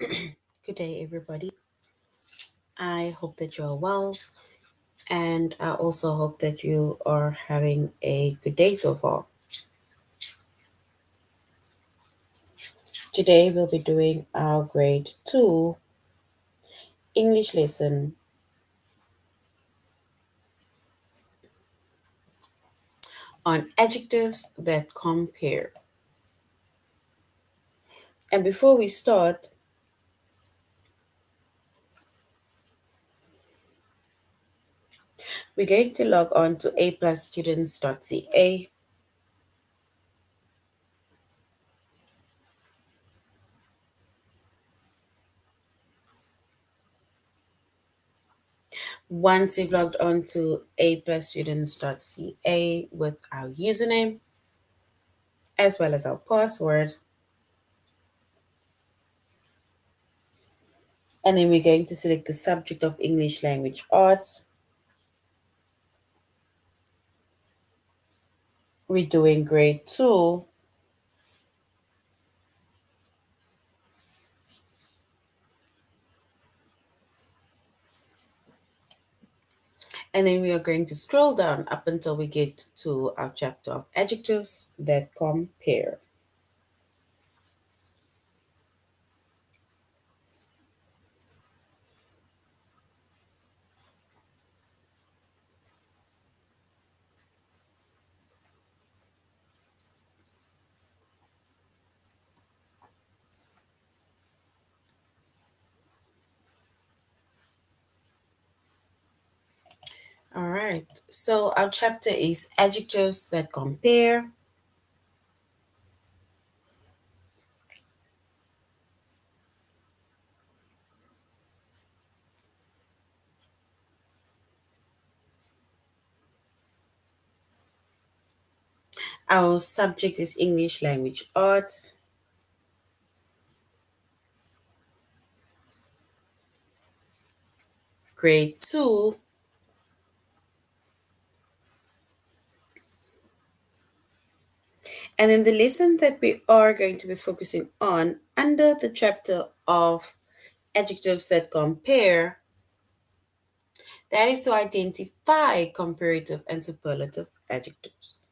Good day, everybody. I hope that you're well, and I also hope that you are having a good day so far. Today, we'll be doing our grade 2 English lesson on adjectives that compare. And before we start, we're going to log on to aplusstudents.ca. Once you've logged on to aplusstudents.ca with our username as well as our password, and then we're going to select the subject of English language arts. We're doing grade 2, and then we are going to scroll down up until we get to our chapter of adjectives that compare. All right, so our chapter is adjectives that compare. Our subject is English language arts. Grade 2, and then the lesson that we are going to be focusing on under the chapter of adjectives that compare, that is to identify comparative and superlative adjectives.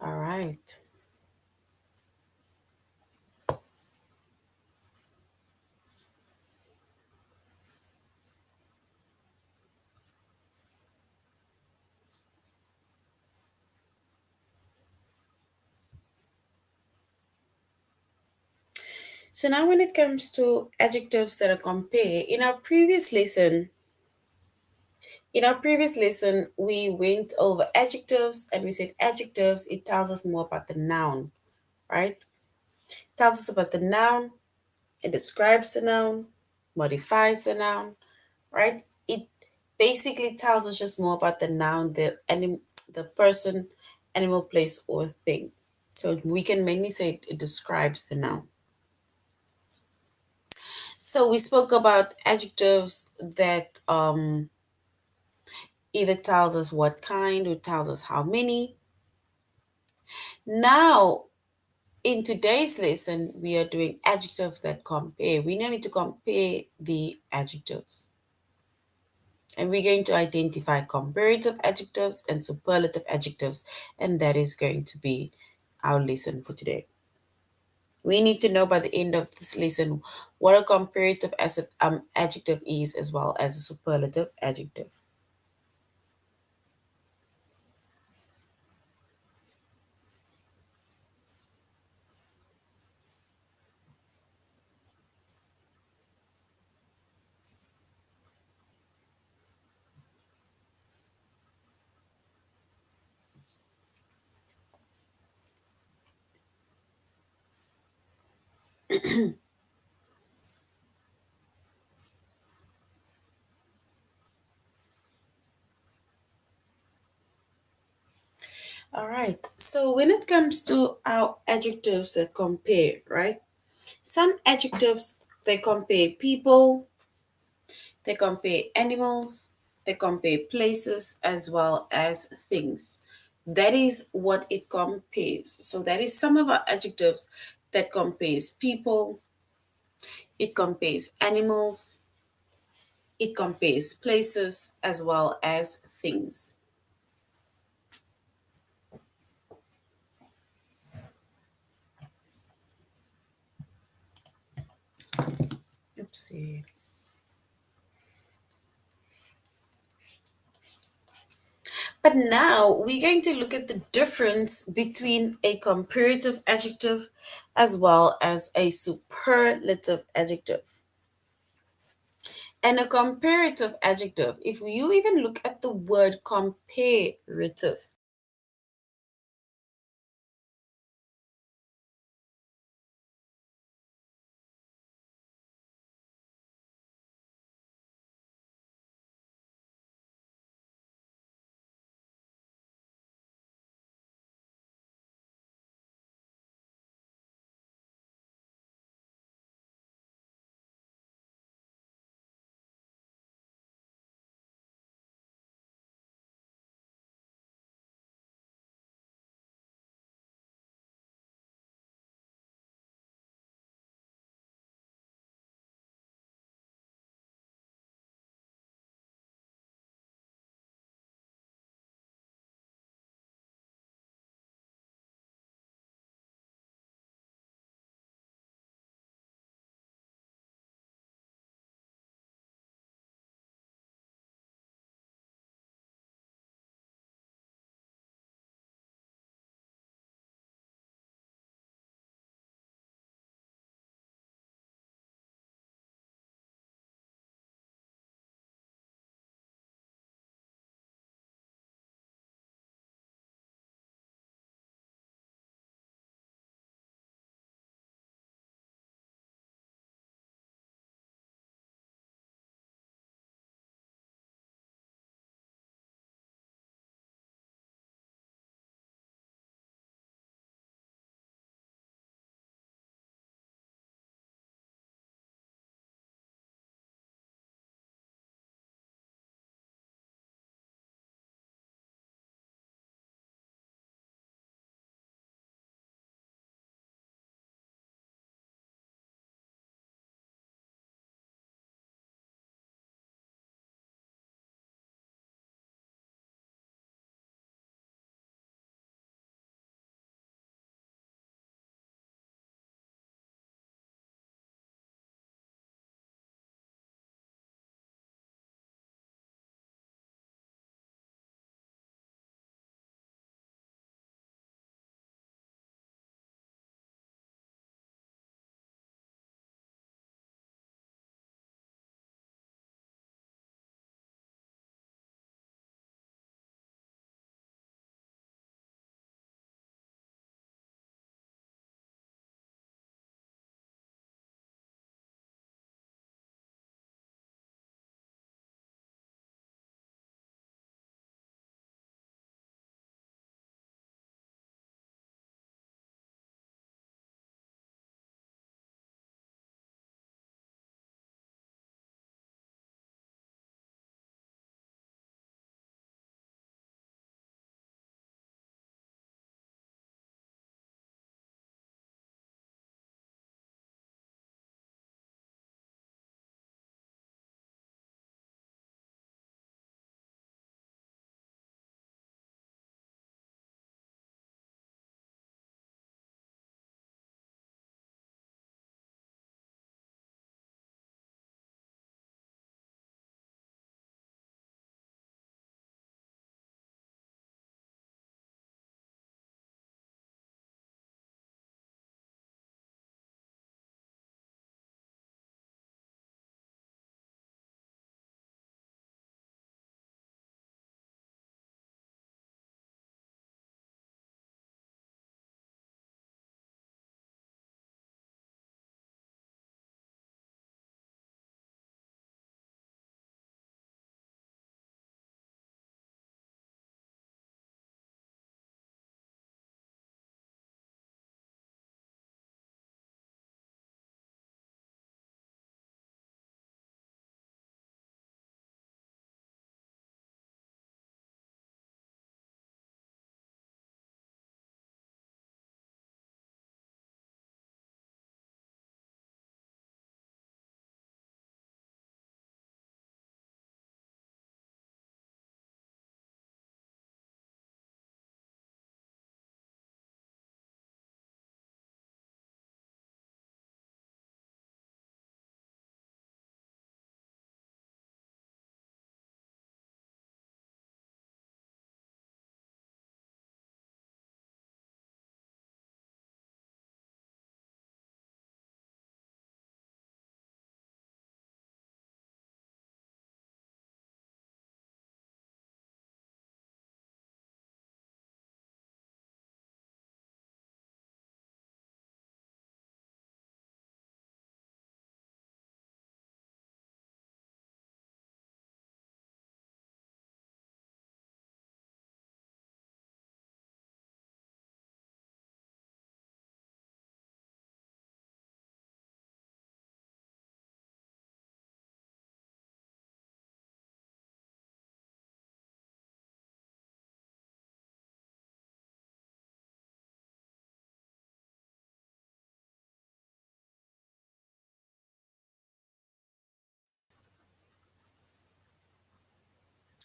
All right. So now when it comes to adjectives that are compare, in our previous lesson, we went over adjectives and we said adjectives, it tells us more about the noun, right? It tells us about the noun, it describes the noun, modifies the noun, right? It basically tells us just more about the noun, the person, animal, place, or thing. So we can mainly say it describes the noun. So we spoke about adjectives that either tells us what kind or tells us how many. Now, in today's lesson, we are doing adjectives that compare. We now need to compare the adjectives. And we're going to identify comparative adjectives and superlative adjectives, and that is going to be our lesson for today. We need to know by the end of this lesson what a comparative adjective is as well as a superlative adjective. All right. So when it comes to our adjectives that compare, right? Some adjectives they compare people, they compare animals, they compare places as well as things. That is what it compares. So that is some of our adjectives that compares people, it compares animals, it compares places as well as things. Oopsie. But now we're going to look at the difference between a comparative adjective as well as a superlative adjective. And a comparative adjective, if you even look at the word comparative,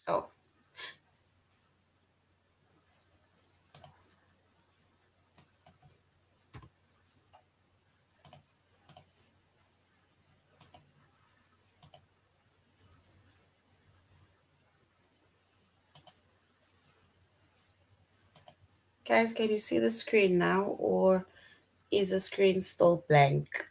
Oh, guys, can you see the screen now, or is the screen still blank?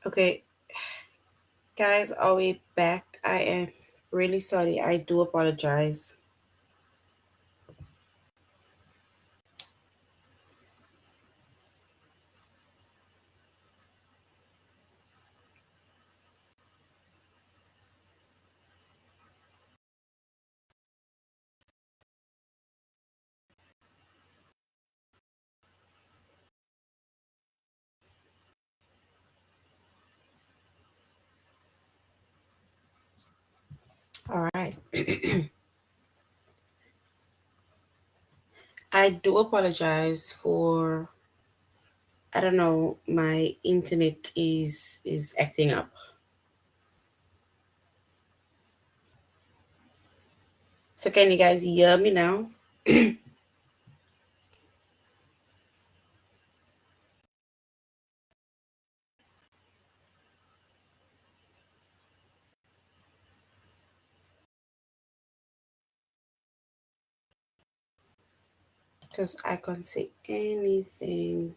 Okay, guys, are we back? I am really sorry. I do apologize. All right. I do apologize for, I don't know, my internet is acting up. So can you guys hear me now? Because I can't see anything.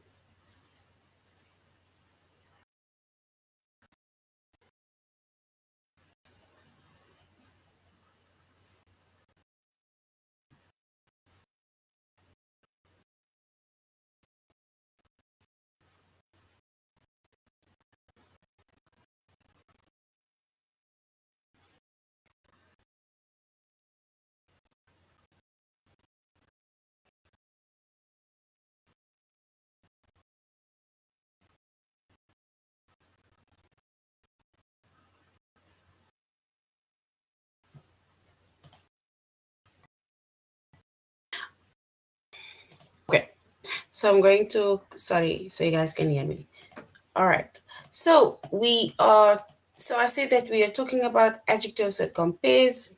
Okay. So I'm going to, sorry, so you guys can hear me. All right. So we are, so I say that we are talking about adjectives that compares,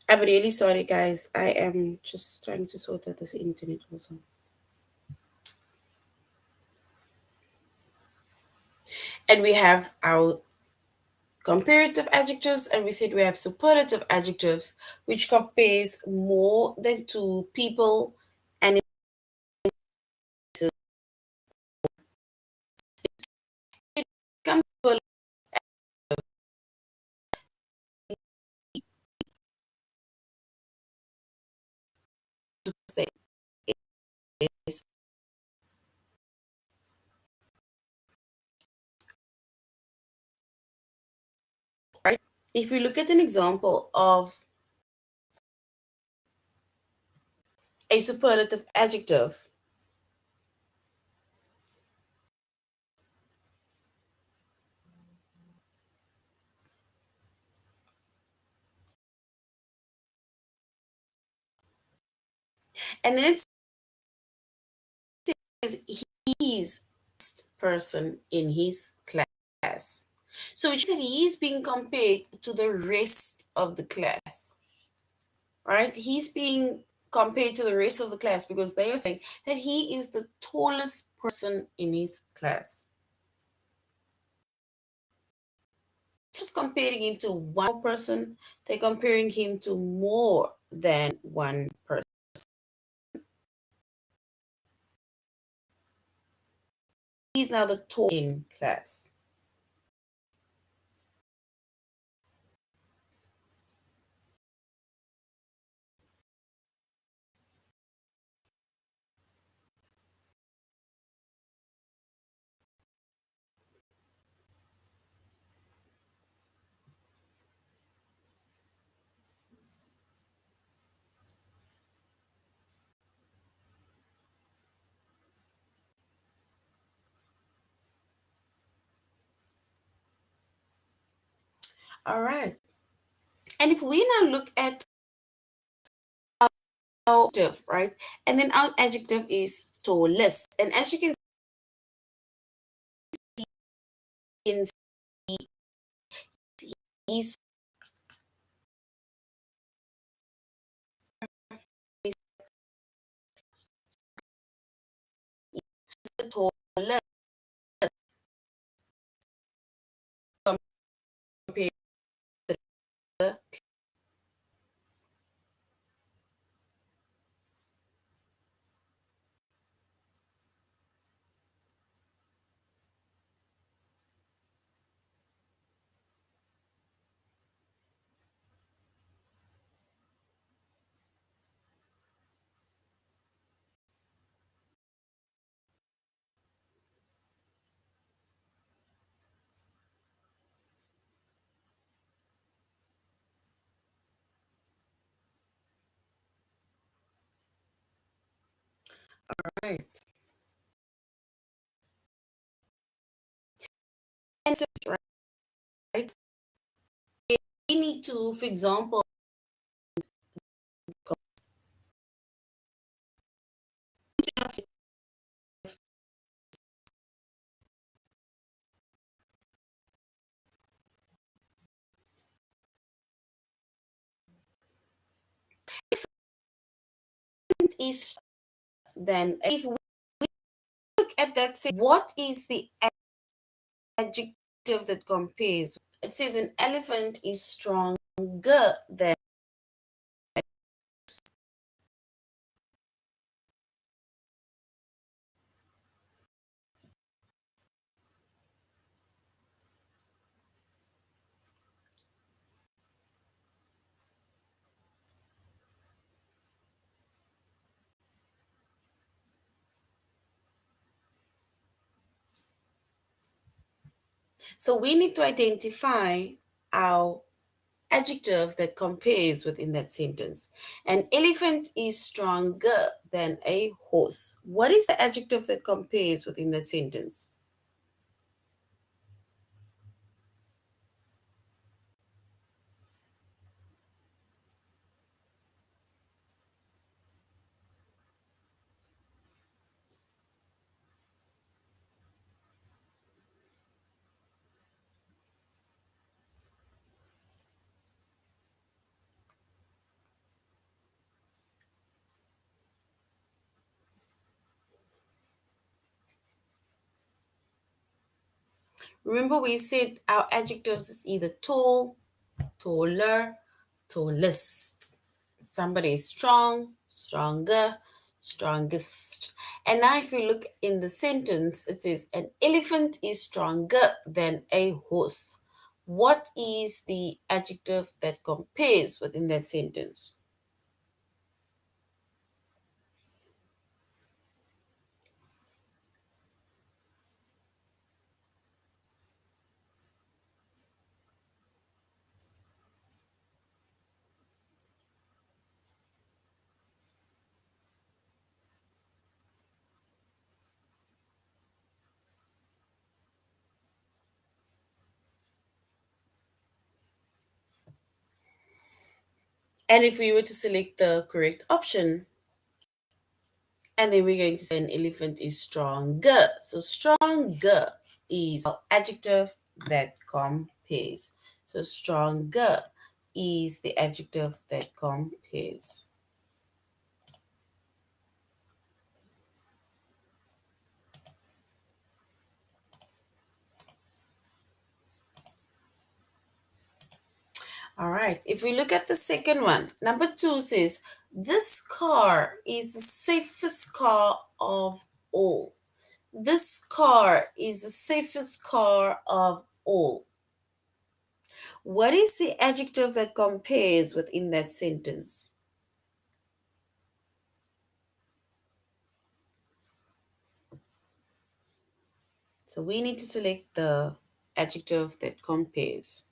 I'm really sorry, guys. I am just trying to sort out this internet also. And we have our comparative adjectives, and we said we have superlative adjectives, which compares more than two people, and it comes to say is right. If we look at an example of a superlative adjective, and then it says he's person in his class. So it said he's being compared to the rest of the class, right? He's being compared to the rest of the class because they are saying that he is the tallest person in his class. Just comparing him to one person, they're comparing him to more than one person. He's now the tall in class. All right. And if we now look at our adjective, right? And then our adjective is tallest. And as you can see, he's the tallest compared to the. Right. And so, right, we need to, for example, is then if we look at that, say, what is the adjective that compares? It says an elephant is stronger than. So we need to identify our adjective that compares within that sentence. An elephant is stronger than a horse. What is the adjective that compares within that sentence? Remember, we said our adjectives is either tall, taller, tallest. Somebody is strong, stronger, strongest. And now, if you look in the sentence, it says an elephant is stronger than a horse. What is the adjective that compares within that sentence? And if we were to select the correct option, and then we're going to say an elephant is stronger. So stronger is our adjective that compares. So stronger is the adjective that compares. All right. If we look at the second one, number 2 says, this car is the safest car of all. This car is the safest car of all. What is the adjective that compares within that sentence? So we need to select the adjective that compares.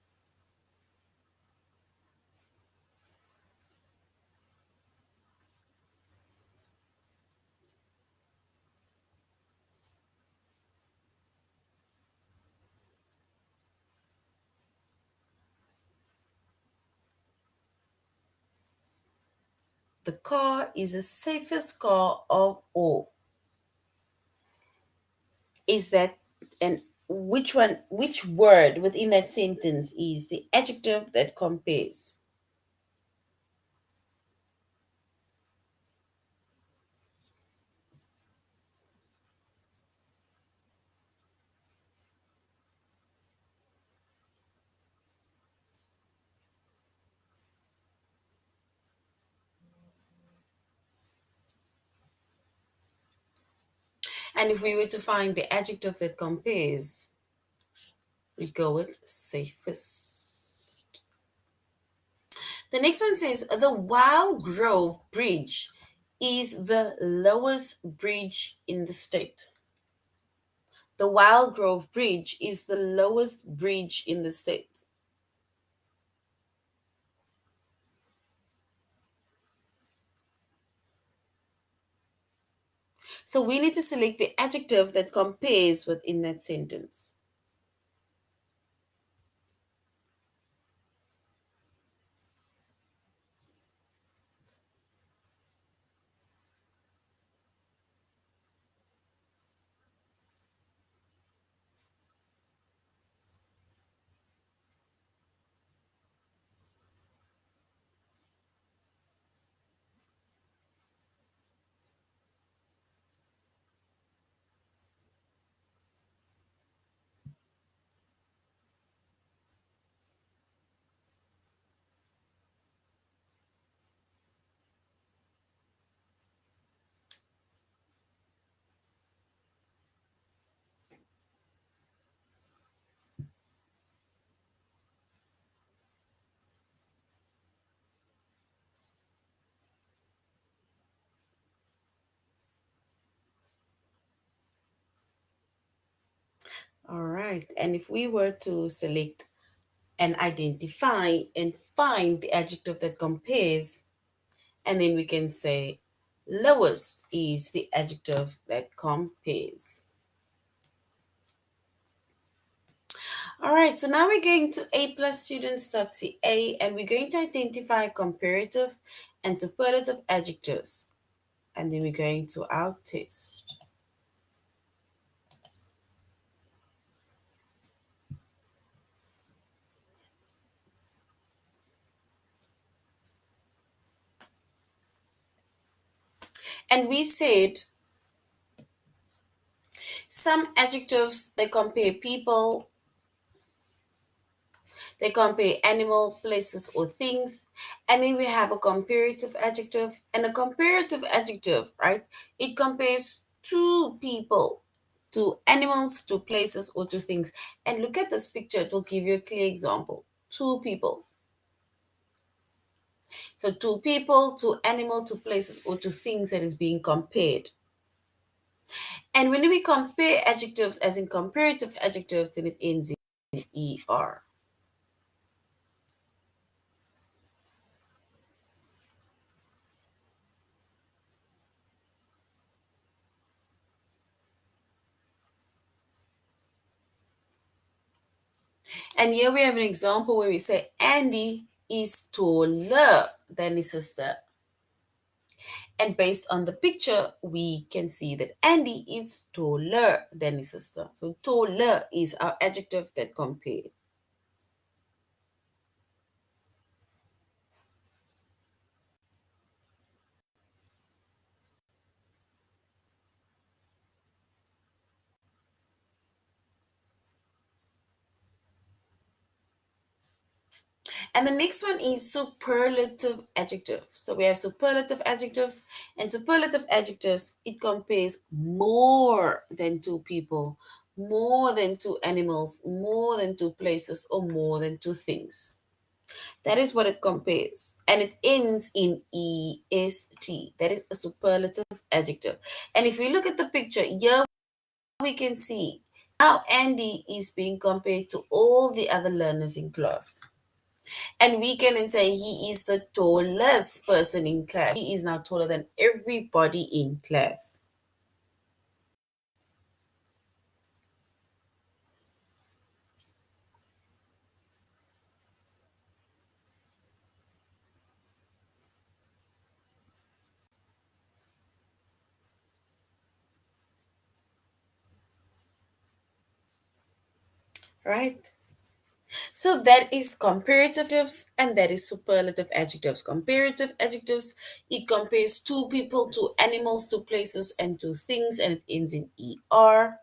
The car is the safest car of all. Is that, and which word within that sentence is the adjective that compares? And if we were to find the adjective that compares, we go with safest. The next one says the Wow Grove Bridge is the lowest bridge in the state. The Wild Grove Bridge is the lowest bridge in the state. So we need to select the adjective that compares within that sentence. All right. And if we were to select and identify and find the adjective that compares, and then we can say lowest is the adjective that compares. All right, so now we're going to a+students.ca and we're going to identify comparative and superlative adjectives. And then we're going to our test. And we said some adjectives they compare people, They compare animal, places, or things. And then we have a comparative adjective. And a comparative adjective, right? It compares two people, to animals, to places, or to things. And look at this picture, it will give you a clear example. Two people. So to people, to animal, to places, or to things that is being compared. And when we compare adjectives as in comparative adjectives, then it ends in er. And here we have an example where we say Andy is taller than his sister. And based on the picture, we can see that Andy is taller than his sister. So taller is our adjective that compares. And the next one is superlative adjective. So we have superlative adjectives, and superlative adjectives, it compares more than two people, more than two animals, more than two places, or more than two things. That is what it compares. And it ends in est. That is a superlative adjective. And if we look at the picture, here we can see how Andy is being compared to all the other learners in class. And we can then say he is the tallest person in class. He is now taller than everybody in class. Right? So that is comparatives and that is superlative adjectives. Comparative adjectives, it compares two people, to animals, to places, and to things, and it ends in er.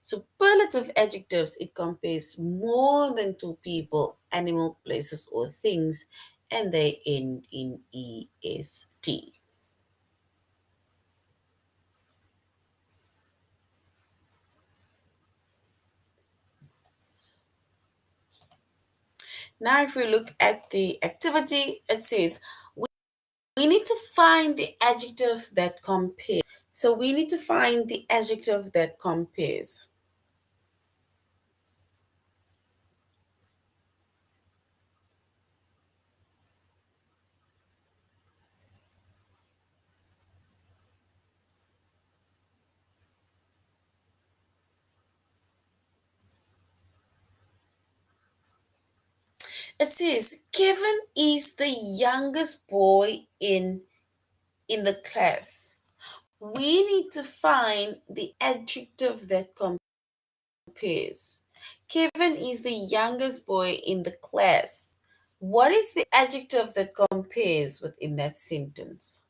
Superlative adjectives, it compares more than two people, animal, places, or things, and they end in est. Now, if we look at the activity, it says we need to find the adjective that compares. So we need to find the adjective that compares. It says Kevin is the youngest boy in the class. We need to find the adjective that compares. Kevin is the youngest boy in the class. What is the adjective that compares within that sentence?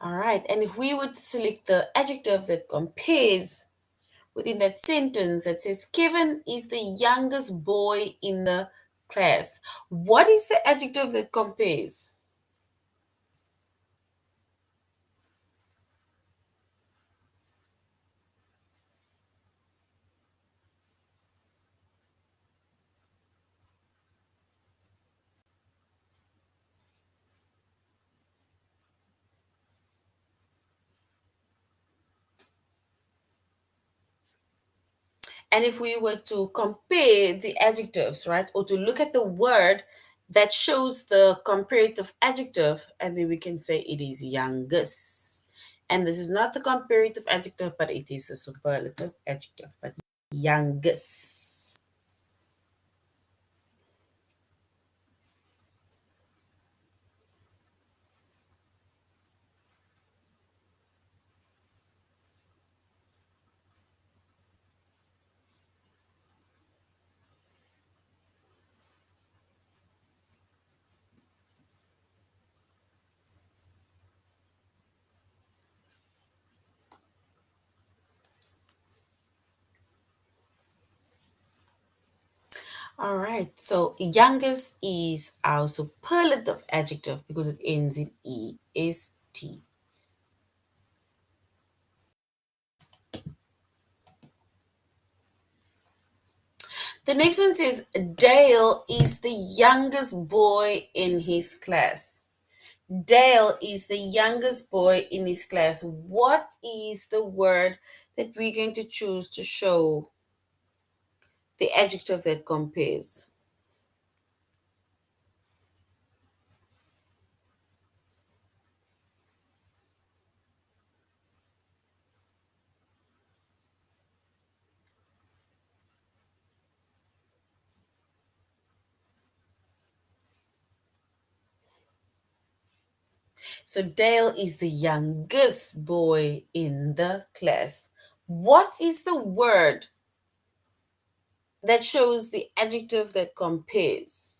All right. And if we would select the adjective that compares within that sentence that says Kevin is the youngest boy in the class, what is the adjective that compares? And if we were to compare the adjectives, right, or to look at the word that shows the comparative adjective, and then we can say it is youngest. And this is not the comparative adjective, but it is a superlative adjective. But youngest. All right. So youngest is our superlative adjective because it ends in est. The next one says Dale is the youngest boy in his class. Dale is the youngest boy in his class. What is the word that we're going to choose to show the adjective that compares? So Dale is the youngest boy in the class. What is the word that shows the adjective that compares?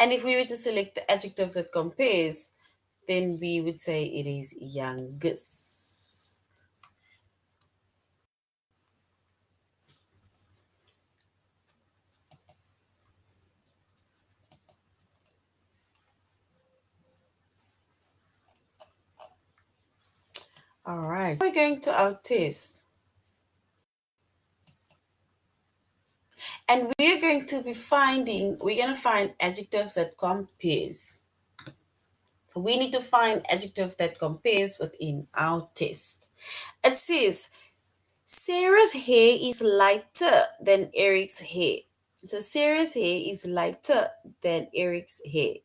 And if we were to select the adjective that compares, then we would say it is youngest. All right. We're going to our test. And we're going to be we're going to find adjectives that compares. So we need to find adjective that compares within our test. It says, Sarah's hair is lighter than Eric's hair. So Sarah's hair is lighter than Eric's hair.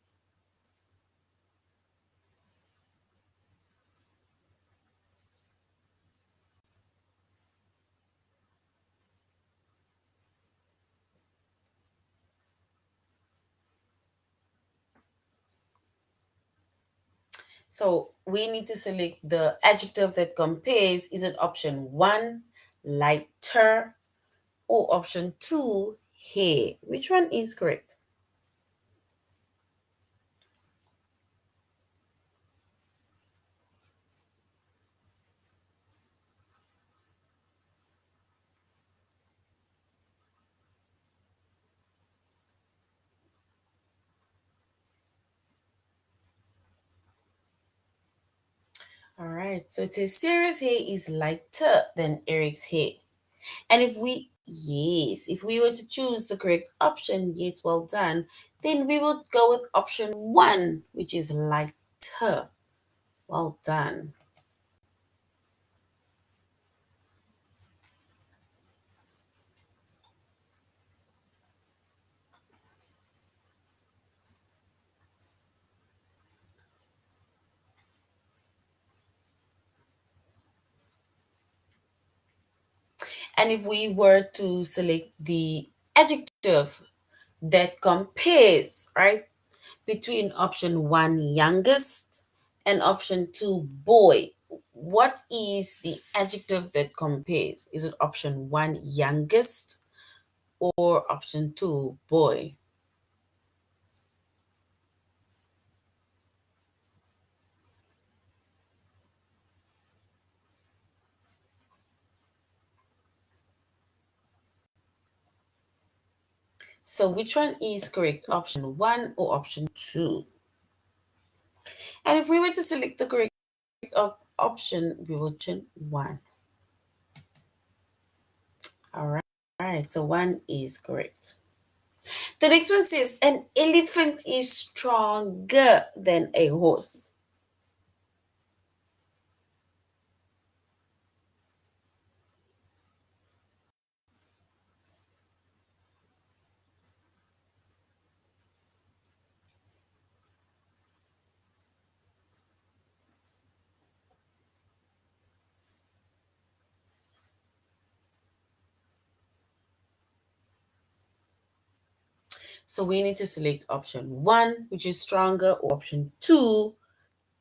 So we need to select the adjective that compares. Is it option one, lighter, or option two, hair? Which one is correct? All right. So it says Sarah's hair is lighter than Eric's hair. And if we were to choose the correct option, yes, well done, then we would go with option one, which is lighter. Well done. And if we were to select the adjective that compares, right, between option one, youngest, and option two, boy, what is the adjective that compares? Is it option one, youngest, or option two, boy? So which one is correct? Option one or option two? And if we were to select the correct option, we will choose one. All right. All right. So one is correct. The next one says an elephant is stronger than a horse. So we need to select option one, which is stronger, or option two,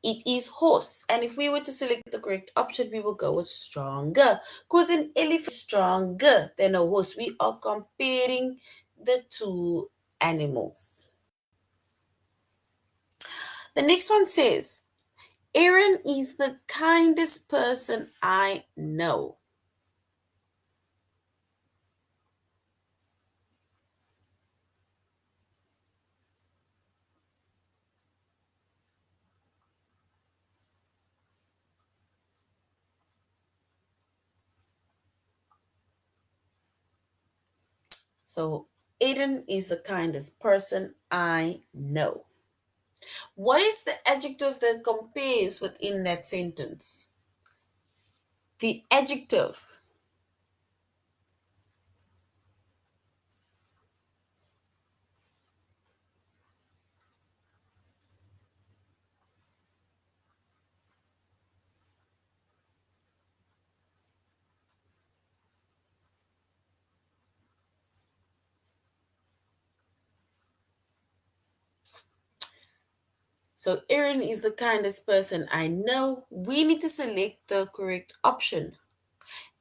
it is horse. And if we were to select the correct option, we will go with stronger. Because an elephant is stronger than a horse. We are comparing the two animals. The next one says, Aaron is the kindest person I know. So, Aaron is the kindest person I know. What is the adjective that compares within that sentence? The adjective. So, Aaron is the kindest person I know. We need to select the correct option.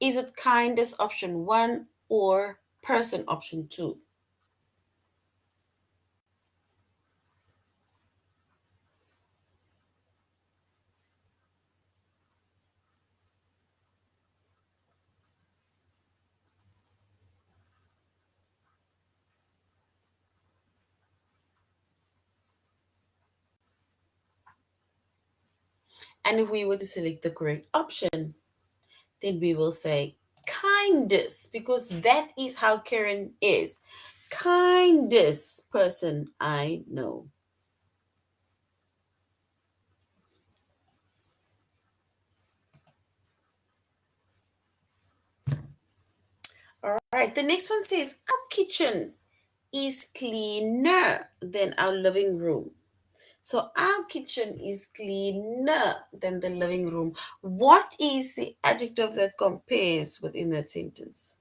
Is it kindest option one or person option two? And if we were to select the correct option, then we will say kindest because that is how Karen is. Kindest person I know. All right, the next one says our kitchen is cleaner than our living room. So our kitchen is cleaner than the living room. What is the adjective that compares within that sentence?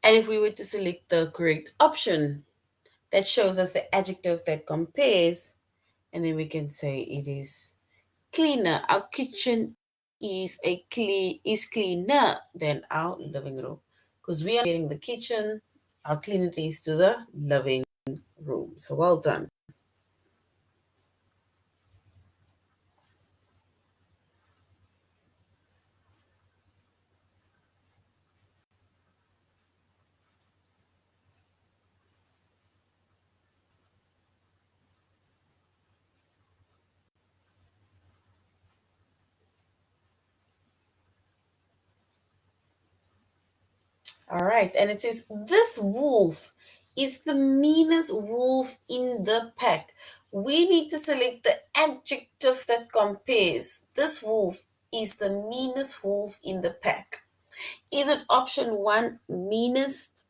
And if we were to select the correct option, that shows us the adjective that compares, and then we can say it is cleaner. Our kitchen is cleaner than our living room because we are getting the kitchen. Our cleaner is to the living room. So well done. All right, and it says this wolf is the meanest wolf in the pack. We need to select the adjective that compares. This wolf is the meanest wolf in the pack. Is it option one, meanest,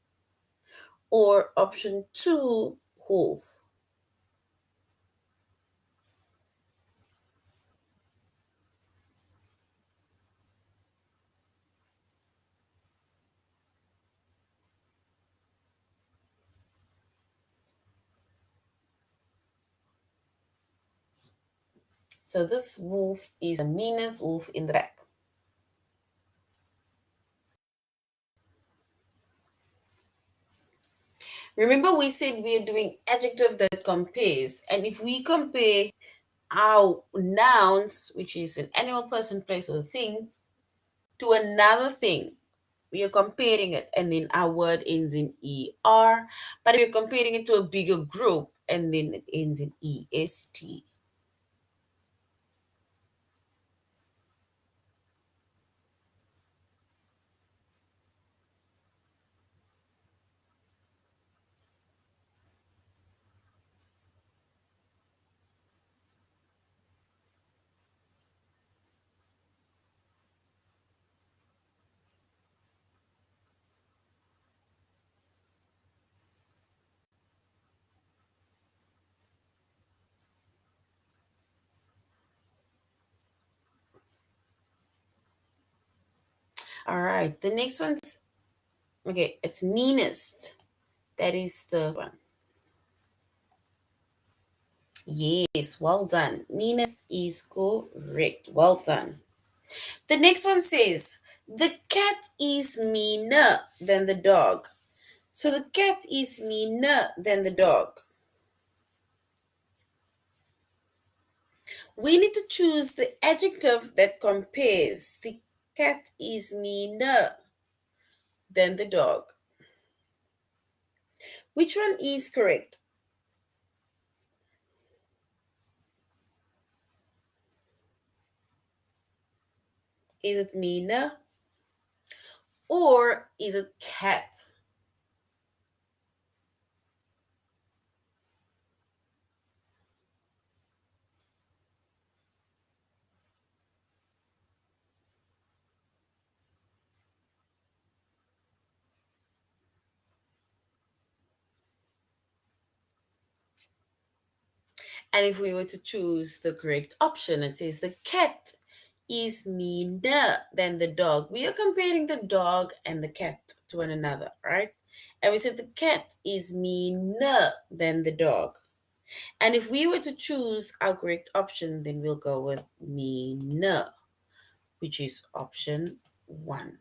or option two, wolf? So this wolf is the meanest wolf in the pack. Remember, we said we are doing adjective that compares, and if we compare our nouns, which is an animal, person, place, or thing, to another thing, we are comparing it, and then our word ends in er. But if you're comparing it to a bigger group, and then it ends in est. All right, the next one's okay, it's meanest. That is the one. Yes, well done. Meanest is correct. Well done. The next one says, the cat is meaner than the dog. So the cat is meaner than the dog. We need to choose the adjective that compares. The cat is meaner than the dog. Which one is correct? Is it meaner or is it cat? And if we were to choose the correct option, it says the cat is meaner than the dog. We are comparing the dog and the cat to one another, right? And we said the cat is meaner than the dog. And if we were to choose our correct option, then we'll go with meaner, which is option one.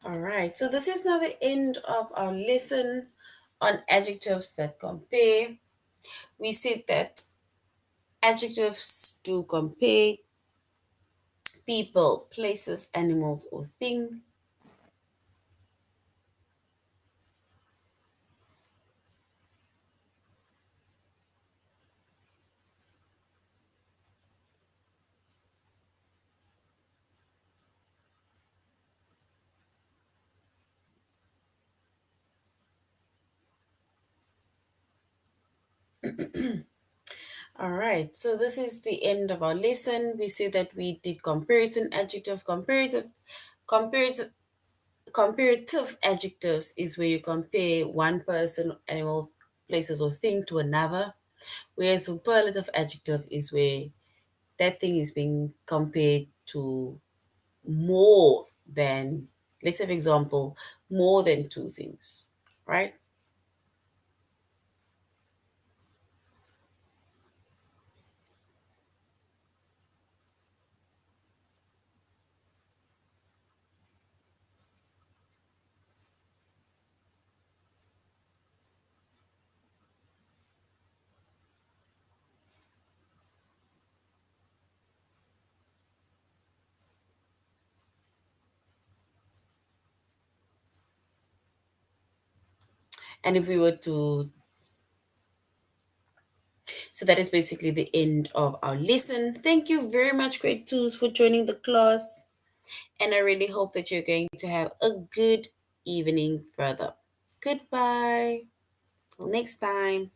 All right, so this is now the end of our lesson on adjectives that compare. We said that adjectives to compare people, places, animals, or thing. All right, so this is the end of our lesson. We say that we did comparison, adjective, comparative, comparative adjectives is where you compare one person, animal, places, or thing to another. Whereas superlative adjective is where that thing is being compared to more than, let's say, for example, more than two things, right? And if we were to, so that is basically the end of our lesson. Thank you very much, grade twos, for joining the class. And I really hope that you're going to have a good evening further. Goodbye. Till next time.